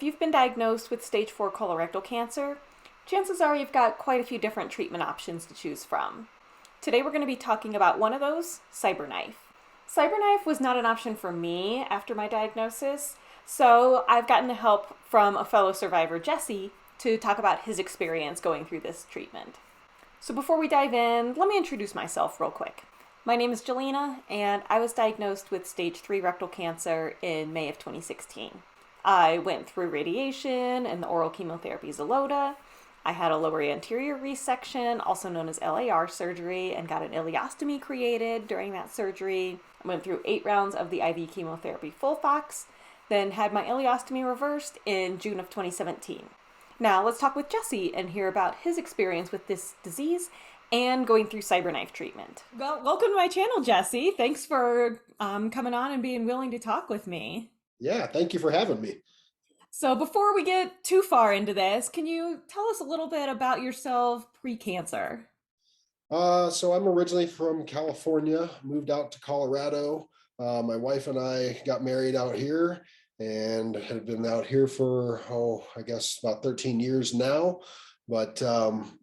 If you've been diagnosed with stage 4 colorectal cancer, chances are you've got quite a few different treatment options to choose from. Today we're going to be talking about one of those, CyberKnife. CyberKnife was not an option for me after my diagnosis, so I've gotten the help from a fellow survivor, Jesse, to talk about his experience going through this treatment. So before we dive in, let me introduce myself real quick. My name is Jelena, and I was diagnosed with stage 3 rectal cancer in May of 2016. I went through radiation and the oral chemotherapy Xeloda. I had a lower anterior resection, also known as LAR surgery, and got an ileostomy created during that surgery. I went through 8 rounds of the IV chemotherapy FOLFOX, then had my ileostomy reversed in June of 2017. Now let's talk with Jesse and hear about his experience with this disease and going through CyberKnife treatment. Well, welcome to my channel, Jesse. Thanks for coming on and being willing to talk with me. Yeah, thank you for having me. So before we get too far into this, can you tell us a little bit about yourself pre-cancer? So I'm originally from California, moved out to Colorado. My wife and I got married out here and have been out here for, I guess about 13 years now. But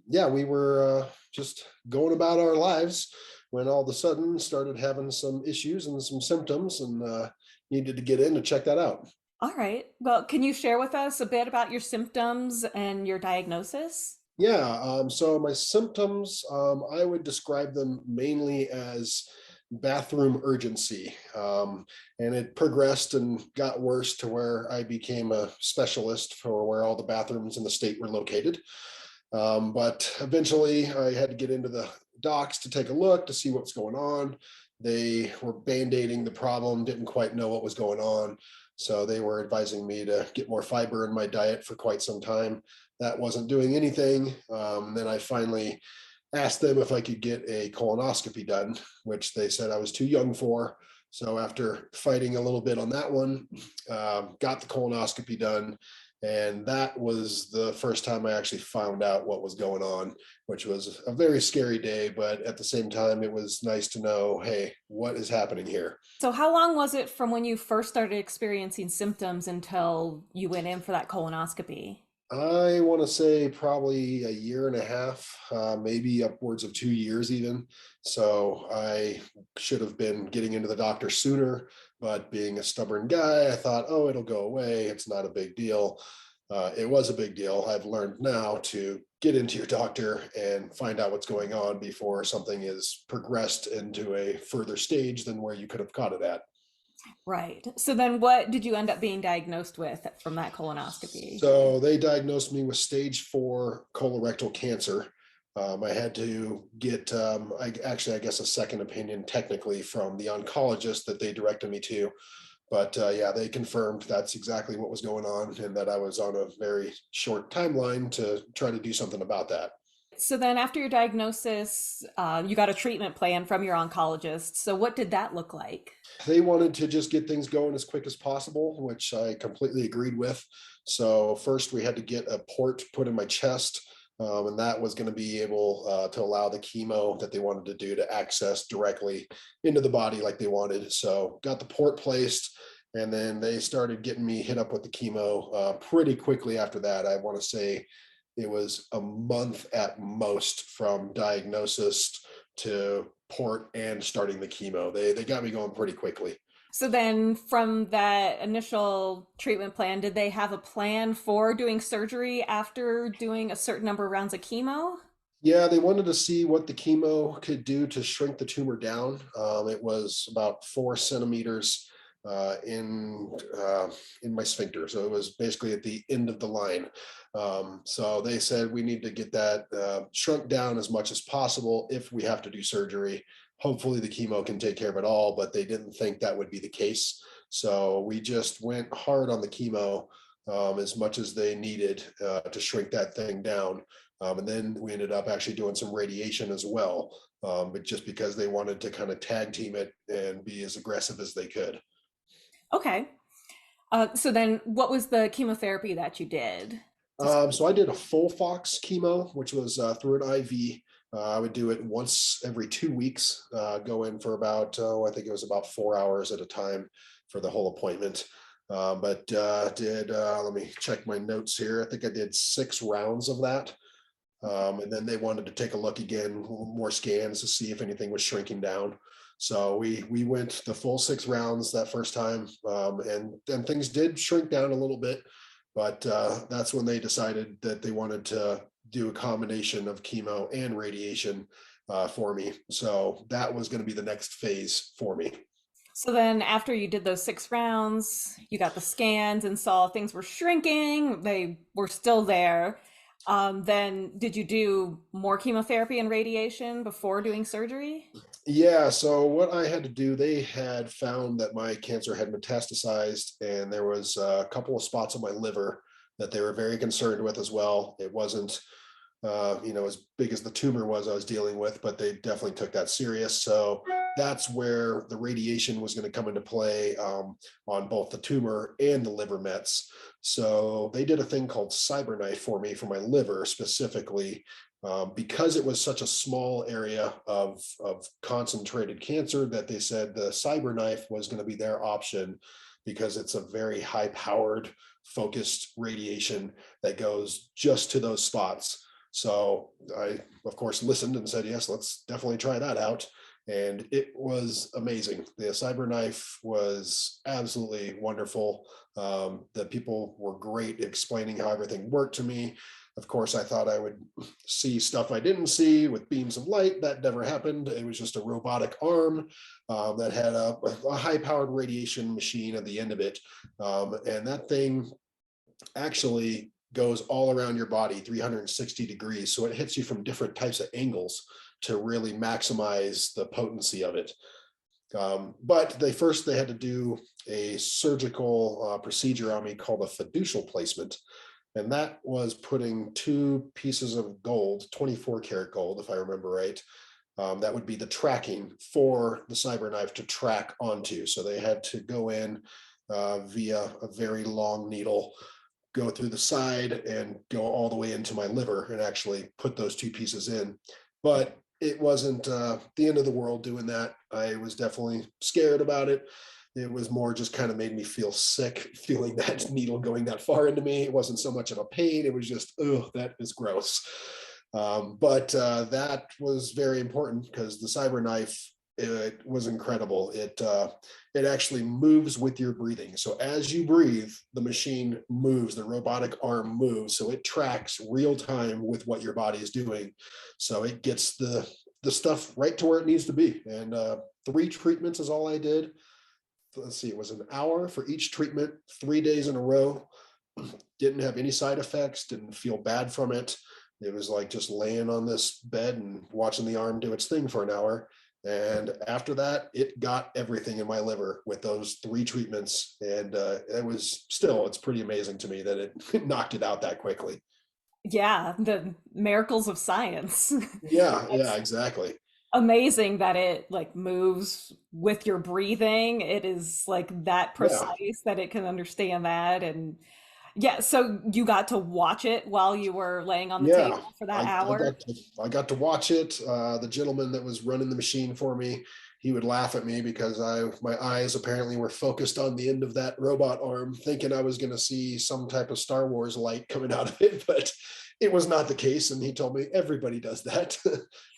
yeah, we were just going about our lives when all of a sudden started having some issues and some symptoms and needed to get in to check that out. All right. Well, can you share with us a bit about your symptoms and your diagnosis? Yeah, so my symptoms, I would describe them mainly as bathroom urgency. And it progressed and got worse to where I became a specialist for where all the bathrooms in the state were located. But eventually I had to get into the docs to take a look to see what's going on. They were band-aiding the problem, didn't quite know what was going on. So they were advising me to get more fiber in my diet for quite some time. That wasn't doing anything. Then I finally asked them if I could get a colonoscopy done, which they said I was too young for. So after fighting a little bit on that one, got the colonoscopy done. And that was the first time I actually found out what was going on, which was a very scary day. But at the same time, it was nice to know, hey, what is happening here? So how long was it from when you first started experiencing symptoms until you went in for that colonoscopy? I want to say probably a year and a half, maybe upwards of 2 years even. So I should have been getting into the doctor sooner, but being a stubborn guy, I thought, oh, it'll go away. It's not a big deal. It was a big deal. I've learned now to get into your doctor and find out what's going on before something is progressed into a further stage than where you could have caught it at. Right. So then what did you end up being diagnosed with from that colonoscopy? So they diagnosed me with stage 4 colorectal cancer. I had to get, I guess, a second opinion technically from the oncologist that they directed me to. But yeah, they confirmed that's exactly what was going on and that I was on a very short timeline to try to do something about that. So then after your diagnosis, you got a treatment plan from your oncologist. So what did that look like? They wanted to just get things going as quick as possible, which I completely agreed with. So first we had to get a port put in my chest, and that was going to be able to allow the chemo that they wanted to do to access directly into the body like they wanted. So got the port placed, and then they started getting me hit up with the chemo pretty quickly after that. I want to say it was a month at most from diagnosis to port and starting the chemo. They got me going pretty quickly. So then from that initial treatment plan, did they have a plan for doing surgery after doing a certain number of rounds of chemo? Yeah, they wanted to see what the chemo could do to shrink the tumor down. It was about 4 centimeters in my sphincter, so it was basically at the end of the line. So they said we need to get that shrunk down as much as possible if we have to do surgery. Hopefully, the chemo can take care of it all, but they didn't think that would be the case. So we just went hard on the chemo as much as they needed to shrink that thing down. And then we ended up actually doing some radiation as well, but just because they wanted to kind of tag team it and be as aggressive as they could. Okay. So then what was the chemotherapy that you did to start? So I did a full Fox chemo, which was through an IV. I would do it once every 2 weeks, go in for about, I think it was about 4 hours at a time for the whole appointment. But did let me check my notes here. I think I did 6 rounds of that. And then they wanted to take a look again, more scans to see if anything was shrinking down. So we went the full 6 rounds that first time, and things did shrink down a little bit, but that's when they decided that they wanted to do a combination of chemo and radiation for me. So that was going to be the next phase for me. So then after you did those 6 rounds, you got the scans and saw things were shrinking, they were still there. Then did you do more chemotherapy and radiation before doing surgery? Yeah, so what I had to do, they had found that my cancer had metastasized, and there was a couple of spots on my liver that they were very concerned with as well. It wasn't, as big as the tumor was I was dealing with, but they definitely took that serious. So that's where the radiation was going to come into play, on both the tumor and the liver mets. So they did a thing called CyberKnife for me for my liver specifically, because it was such a small area of concentrated cancer, that they said the CyberKnife was going to be their option, because it's a very high powered focused radiation that goes just to those spots. So I, of course, listened and said, yes, let's definitely try that out. And it was amazing. The CyberKnife was absolutely wonderful. The people were great explaining how everything worked to me. Of course, I thought I would see stuff I didn't see with beams of light. That never happened. It was just a robotic arm that had a high-powered radiation machine at the end of it. And that thing actually goes all around your body 360 degrees. So it hits you from different types of angles to really maximize the potency of it. But they had to do a surgical procedure on me called a fiducial placement. And that was putting 2 pieces of gold, 24 karat gold, if I remember right. That would be the tracking for the CyberKnife to track onto. So they had to go in via a very long needle, go through the side and go all the way into my liver and actually put those 2 pieces in. But it wasn't the end of the world doing that. I was definitely scared about it. It was more just kind of made me feel sick, feeling that needle going that far into me. It wasn't so much of a pain. It was just, oh, that is gross. But that was very important, because the CyberKnife, it was incredible. It actually moves with your breathing. So as you breathe, the machine moves, the robotic arm moves. So it tracks real time with what your body is doing. So it gets the stuff right to where it needs to be. And 3 treatments is all I did. Let's see, it was an hour for each treatment, 3 days in a row. Didn't have any side effects, didn't feel bad from it. It was like just laying on this bed and watching the arm do its thing for an hour. And after that, it got everything in my liver with those 3 treatments. And it's pretty amazing to me that it knocked it out that quickly. Yeah, the miracles of science. Yeah, yeah, That's exactly. amazing that it like moves with your breathing. It is like that Yeah. precise that it can understand that. And yeah, so you got to watch it while you were laying on the Yeah, table for that I hour. got to watch it. The gentleman that was running the machine for me, he would laugh at me because my eyes apparently were focused on the end of that robot arm, thinking I was going to see some type of Star Wars light coming out of it, but it was not the case. And he told me everybody does that.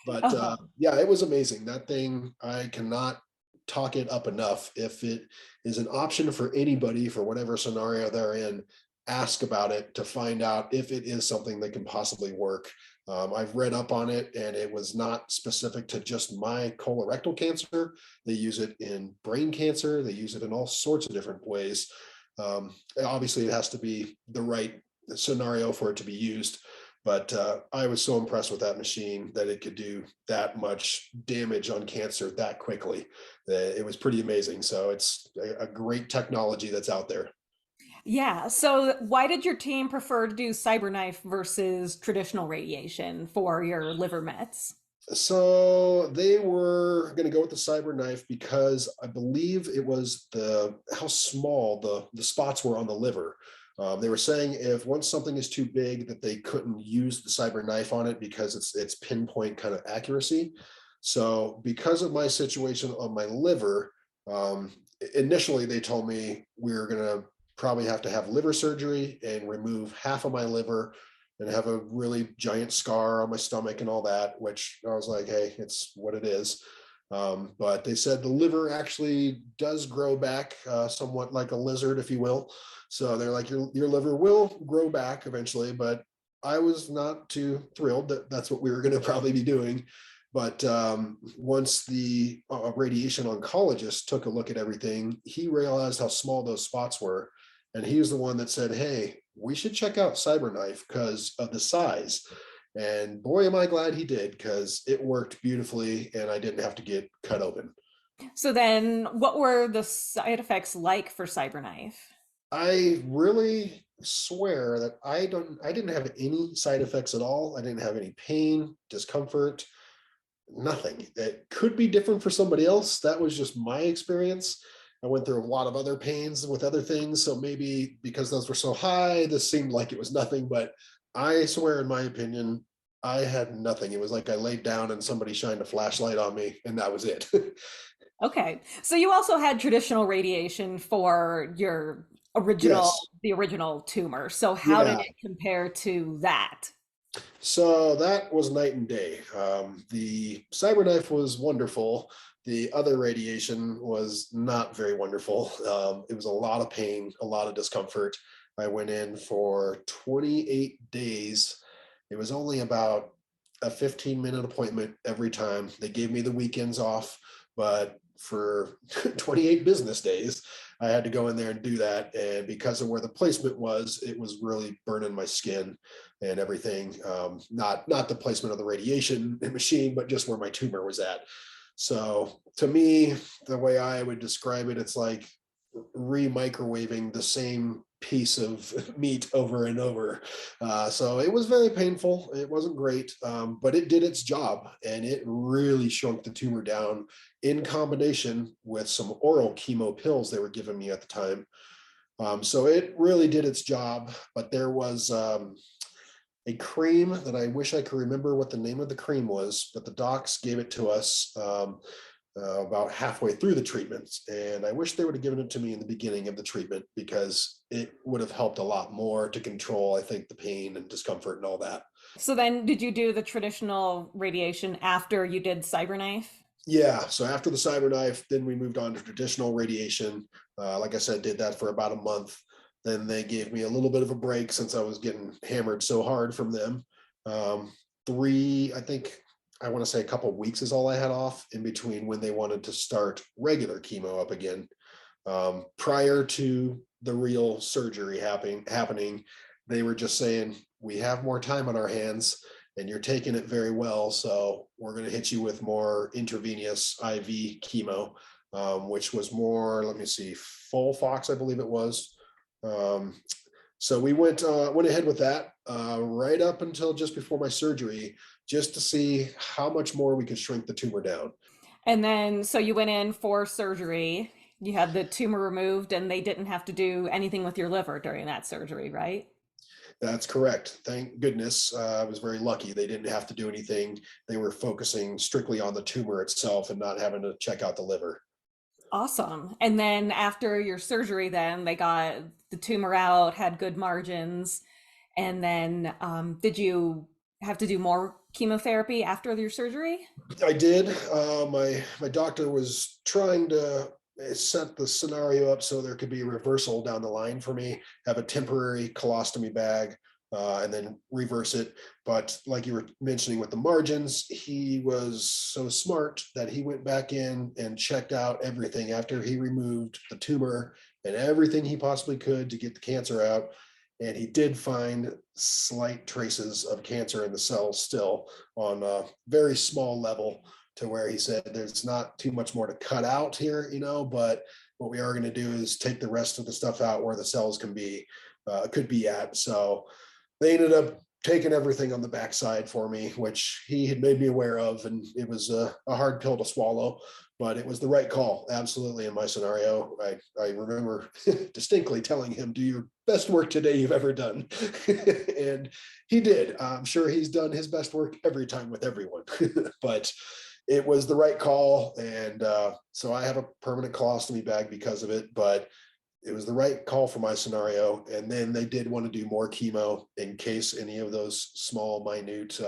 But Oh, yeah, it was amazing. That thing, I cannot talk it up enough. If it is an option for anybody for whatever scenario they're in, ask about it to find out if it is something that can possibly work. I've read up on it, and it was not specific to just my colorectal cancer. They use it in brain cancer. They use it in all sorts of different ways. Obviously, it has to be the right scenario for it to be used. But I was so impressed with that machine that it could do that much damage on cancer that quickly. It was pretty amazing. So it's a great technology that's out there. yeah. So why did your team prefer to do CyberKnife versus traditional radiation for your liver mets? So they were going to go with the CyberKnife because I believe it was the how small the spots were on the liver. They were saying if once something is too big, that they couldn't use the CyberKnife on it because it's pinpoint kind of accuracy. So because of my situation on my liver, initially they told me we were going to probably have to have liver surgery and remove half of my liver and have a really giant scar on my stomach and all that, which I was like, hey, it's what it is. But they said the liver actually does grow back somewhat like a lizard, if you will. So they're like, your liver will grow back eventually, but I was not too thrilled that that's what we were going to probably be doing. But once the radiation oncologist took a look at everything, he realized how small those spots were. And he was the one that said, hey, we should check out CyberKnife because of the size. And boy, am I glad he did, because it worked beautifully and I didn't have to get cut open. So then, what were the side effects like for CyberKnife? I really swear that I didn't have any side effects at all. I didn't have any pain, discomfort, nothing. It could be different for somebody else. That was just my experience. I went through a lot of other pains with other things. So maybe because those were so high, this seemed like it was nothing. But I swear, in my opinion, I had nothing. It was like I laid down and somebody shined a flashlight on me, and that was it. Okay. So you also had traditional radiation for your original, Yes. the original tumor. So how did Yeah. it compare to that? So that was night and day. The CyberKnife was wonderful. The other radiation was not very wonderful. It was a lot of pain, a lot of discomfort. I went in for 28 days. It was only about a 15-minute appointment every time. They gave me the weekends off, but for 28 business days, I had to go in there and do that. And because of where the placement was, it was really burning my skin and everything. Not the placement of the radiation machine, but just where my tumor was at. So to me, the way I would describe it, it's like re-microwaving the same piece of meat over and over. So it was very painful. It wasn't great, but it did its job, and it really shrunk the tumor down in combination with some oral chemo pills they were giving me at the time. So it really did its job, but there was a cream that I wish I could remember what the name of the cream was, but the docs gave it to us about halfway through the treatments. And I wish they would have given it to me in the beginning of the treatment, because it would have helped a lot more to control, I think, the pain and discomfort and all that. So then, did you do the traditional radiation after you did CyberKnife? Yeah. So after the CyberKnife, then we moved on to traditional radiation. Like I said, did that for about a month. Then they gave me a little bit of a break since I was getting hammered so hard from them. I think I want to say a couple of weeks is all I had off in between when they wanted to start regular chemo up again. Prior to the real surgery happening, they were just saying, we have more time on our hands and you're taking it very well. So we're going to hit you with more intravenous IV chemo, which was more, let me see, FOLFOX, I believe it was. Um, so we went ahead with that right up until just before my surgery, just to see how much more we could shrink the tumor down. And then, so you went in for surgery, you had the tumor removed, and they didn't have to do anything with your liver during that surgery, right? That's correct. Thank goodness. I was very lucky. They didn't have to do anything. They were focusing strictly on the tumor itself and not having to check out the liver. Awesome. And then after your surgery, then they got the tumor out, had good margins. And then did you have to do more chemotherapy after your surgery? I did. My doctor was trying to set the scenario up so there could be a reversal down the line for me, have a temporary colostomy bag, and then reverse it. But like you were mentioning with the margins, he was so smart that he went back in and checked out everything after he removed the tumor and everything he possibly could to get the cancer out. And he did find slight traces of cancer in the cells still on a very small level, to where he said there's not too much more to cut out here, but what we are going to do is take the rest of the stuff out where the cells could be at. So they ended up taking everything on the backside for me, which he had made me aware of, and it was a hard pill to swallow, but it was the right call. Absolutely. In my scenario, I remember distinctly telling him, do your best work today you've ever done. And he did. I'm sure he's done his best work every time with everyone, but it was the right call. And so I have a permanent colostomy bag because of it, but it was the right call for my scenario. And then they did want to do more chemo in case any of those small, minute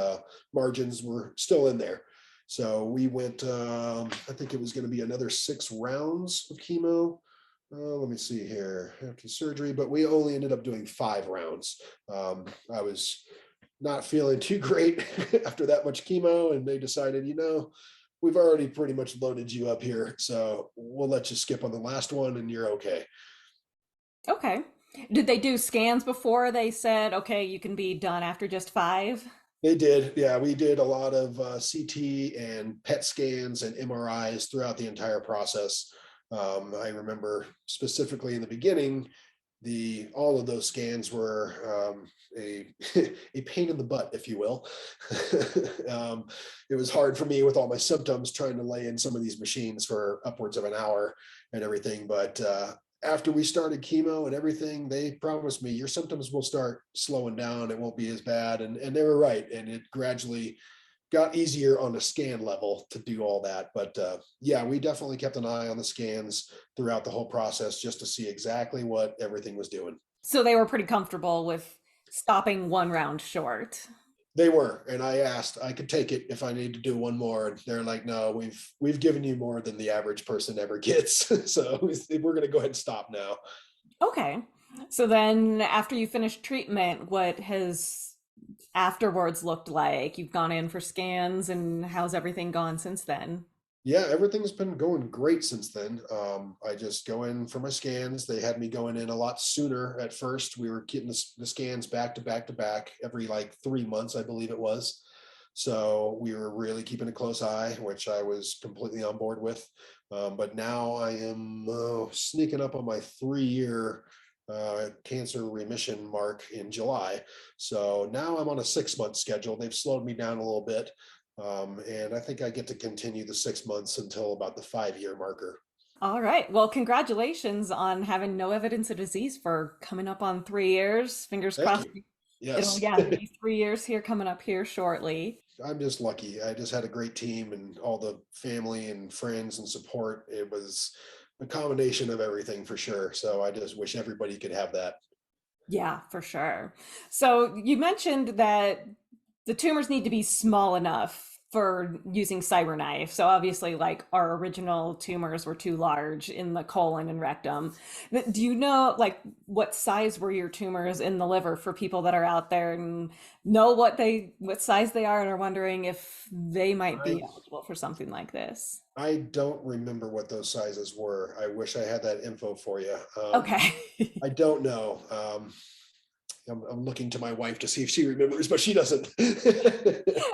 margins were still in there. So we went, I think it was going to be another 6 rounds of chemo. Let me see here after surgery, but we only ended up doing 5 rounds. I was not feeling too great after that much chemo, and they decided, we've already pretty much loaded you up here, so we'll let you skip on the last one and you're okay. Okay. Did they do scans before they said, okay, you can be done after just five? They did. Yeah, we did a lot of CT and PET scans and MRIs throughout the entire process. I remember specifically in the beginning, the all of those scans were a a pain in the butt, if you will. It was hard for me with all my symptoms trying to lay in some of these machines for upwards of an hour and everything. But after we started chemo and everything, they promised me your symptoms will start slowing down. It won't be as bad. And they were right. And it gradually got easier on the scan level to do all that. But yeah, we definitely kept an eye on the scans throughout the whole process just to see exactly what everything was doing. So they were pretty comfortable with stopping one round short. They were, and I asked I could take it if I need to do one more. And they're like, no, we've given you more than the average person ever gets. So we're going to go ahead and stop now. Okay. So then after you finished treatment, what has afterwards looked like? You've gone in for scans, and how's everything gone since then? Yeah, everything's been going great since then. I just go in for my scans. They had me going in a lot sooner at first. We were getting the scans back to back to back every like 3 months, I believe it was. So we were really keeping a close eye, which I was completely on board with. But now I am sneaking up on my 3 year cancer remission mark in July. So now I'm on a 6 month schedule. They've slowed me down a little bit. And I think I get to continue the 6 months until about the 5 year marker. All right. Well, congratulations on having no evidence of disease for coming up on 3 years. Fingers Thank crossed. you. It'll, Yes. yeah, be 3 years here coming up here shortly. I'm just lucky. I just had a great team and all the family and friends and support. It was a combination of everything for sure. So I just wish everybody could have that. Yeah, for sure. So you mentioned that the tumors need to be small enough for using CyberKnife. So obviously, like our original tumors were too large in the colon and rectum. Do you know, like, what size were your tumors in the liver for people that are out there and know what size they are and are wondering if they might be I eligible for something like this? I don't remember what those sizes were. I wish I had that info for you. Okay. I don't know. I'm looking to my wife to see if she remembers, but she doesn't.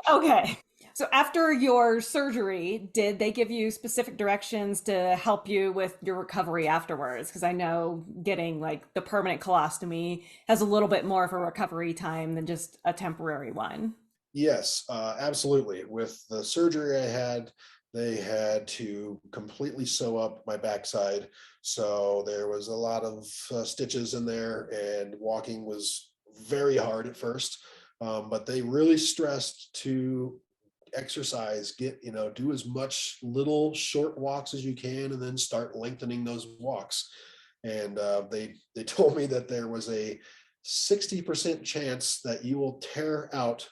Okay. So after your surgery, did they give you specific directions to help you with your recovery afterwards? Because I know getting like the permanent colostomy has a little bit more of a recovery time than just a temporary one. Yes, absolutely. With the surgery I had, they had to completely sew up my backside. So there was a lot of stitches in there, and walking was very hard at first. But they really stressed to exercise, do as much little short walks as you can, and then start lengthening those walks. And they told me that there was a 60% chance that you will tear out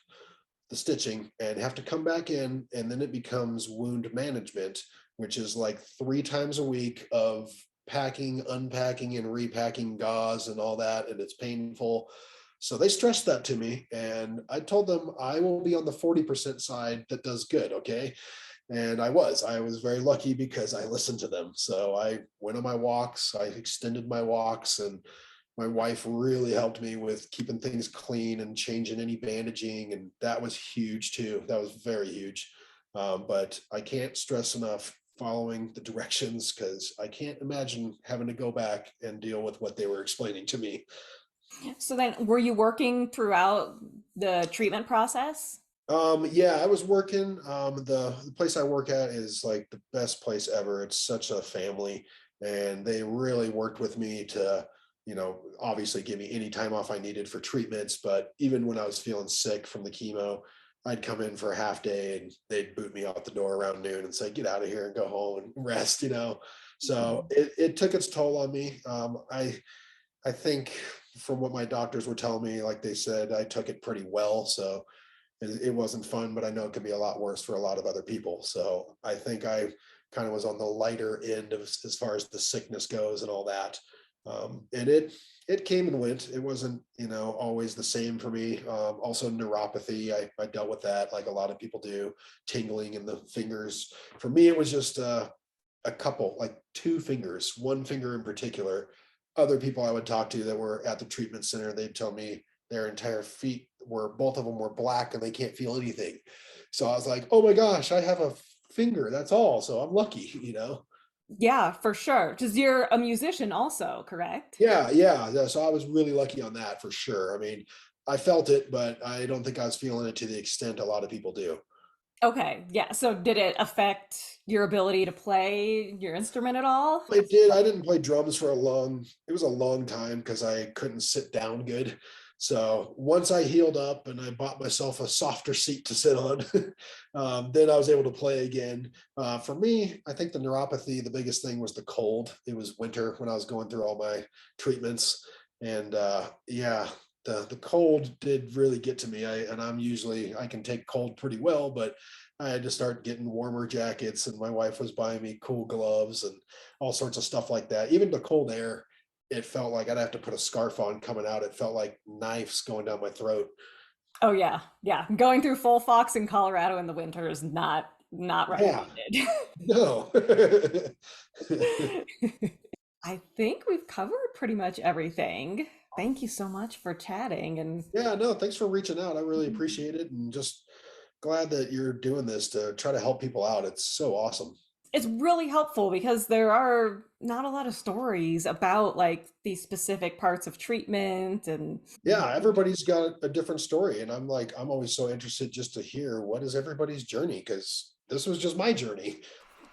the stitching and have to come back in, and then it becomes wound management, which is like 3 times a week of packing, unpacking, and repacking gauze and all that, and it's painful. So they stressed that to me, and I told them I will be on the 40% side that does good. Okay. And I was very lucky because I listened to them. So I went on my walks, I extended my walks, and my wife really helped me with keeping things clean and changing any bandaging. And that was huge too. That was very huge. But I can't stress enough following the directions, because I can't imagine having to go back and deal with what they were explaining to me. So then, were you working throughout the treatment process? Yeah, I was working. The place I work at is like the best place ever. It's such a family, and they really worked with me to, obviously give me any time off I needed for treatments. But even when I was feeling sick from the chemo, I'd come in for a half day and they'd boot me out the door around noon and say, get out of here and go home and rest. So it took its toll on me. I think from what my doctors were telling me, like they said, I took it pretty well. So it wasn't fun, but I know it can be a lot worse for a lot of other people. So I think I kind of was on the lighter end of as far as the sickness goes and all that. And it came and went. It wasn't, always the same for me. Also neuropathy, I dealt with that like a lot of people do, tingling in the fingers. For me, it was just a couple, like two fingers, one finger in particular. Other people I would talk to that were at the treatment center, they'd tell me their entire feet were, both of them were black and they can't feel anything. So I was like, oh my gosh, I have a finger. That's all. So I'm lucky. Yeah, for sure. Because you're a musician also, correct? Yeah. So I was really lucky on that for sure. I mean, I felt it, but I don't think I was feeling it to the extent a lot of people do. Okay, yeah. So did it affect your ability to play your instrument at all? It did. I didn't play drums for it was a long time because I couldn't sit down good. So once I healed up and I bought myself a softer seat to sit on, then I was able to play again. For me, I think the neuropathy, the biggest thing was the cold. It was winter when I was going through all my treatments. And yeah, the cold did really get to me. I can take cold pretty well, but I had to start getting warmer jackets, and my wife was buying me cool gloves and all sorts of stuff like that. Even the cold air, it felt like I'd have to put a scarf on coming out. It felt like knives going down my throat. Oh yeah, yeah. Going through full fox in Colorado in the winter is not Yeah, recommended. no. I think we've covered pretty much everything. Thank you so much for chatting and Yeah, no, thanks for reaching out. I really appreciate it, and just glad that you're doing this to try to help people out. It's so awesome. it's really helpful because there are not a lot of stories about like these specific parts of treatment and Yeah, everybody's got a different story, and I'm always so interested just to hear what is everybody's journey, because this was just my journey.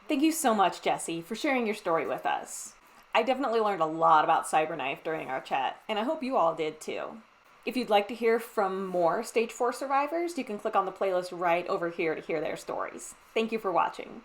thank you so much, Jesse, for sharing your story with us. I definitely learned a lot about Cyberknife during our chat, and I hope you all did too. If you'd like to hear from more Stage 4 survivors, you can click on the playlist right over here to hear their stories. Thank you for watching.